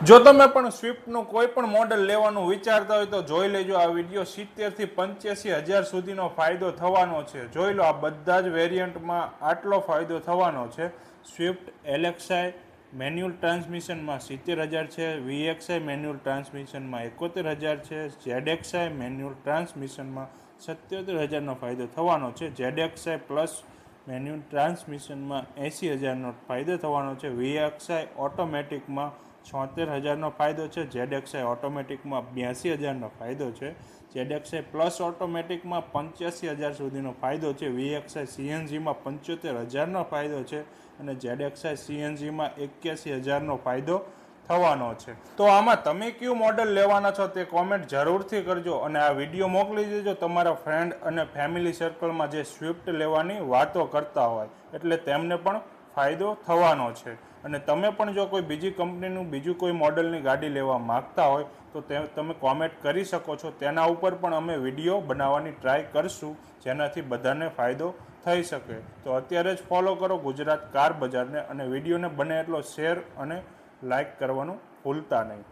જો તમે પણ સ્વિફ્ટનું કોઈ પણ મોડલ લેવાનું વિચારતા હોય તો જોઈ લેજો આ વિડીયો. 70 થી 85,000 સુધીનો ફાયદો થવાનો છે. જોઈ લો, આ બધા જ વેરિયન્ટમાં આટલો ફાયદો થવાનો છે. સ્વિફ્ટ એલેક્સાઈ મેન્યુઅલ ટ્રાન્સમિશનમાં 70,000 છે, વીએક્સઆઈ મેન્યુઅલ ટ્રાન્સમિશનમાં 71,000 છે, ઝેડએક્સઆઈ મેન્યુઅલ ટ્રાન્સમિશનમાં 77,000નો ફાયદો થવાનો છે, ઝેડએક્સઆઈ પ્લસ મેન્યુઅલ ટ્રાન્સમિશનમાં 80,000નો ફાયદો થવાનો છે, વીએક્સઆઈ ઓટોમેટિકમાં 76,000નો ફાયદો છે, ઝેડએક્સઆઈ ઓટોમેટિકમાં 82,000નો ફાયદો છે, ઝેડએક્સઆઈ પ્લસ ઓટોમેટિકમાં 85,000 સુધીનો ફાયદો છે, વીએક્સઆઈ સીએનજીમાં 75,000નો ફાયદો છે અને ઝેડએક્સઆઈ સીએનજીમાં 81,000નો ફાયદો થવાનો છે. તો આમાં તમે કયું મોડલ લેવાના છો તે કોમેન્ટ જરૂરથી કરજો અને આ વિડીયો મોકલી દેજો તમારા ફ્રેન્ડ અને ફેમિલી સર્કલમાં જે સ્વિફ્ટ લેવાની વાતો કરતા હોય, એટલે તેમને પણ ફાયદો થવાનો છે. અને તમે પણ જો કોઈ બીજી કંપનીનું બીજું કોઈ મોડલની ગાડી લેવા માગતા હોય તો તમે કોમેન્ટ કરી શકો છો. તેના ઉપર પણ અમે વિડીયો બનાવવાની ટ્રાય કરશું જેનાથી બધાને ફાયદો થઈ શકે. તો અત્યારે જ ફોલો કરો ગુજરાત કાર બજારને અને વિડીયોને બને એટલો શેર અને લાઈક કરવાનું ભૂલતા નહીં.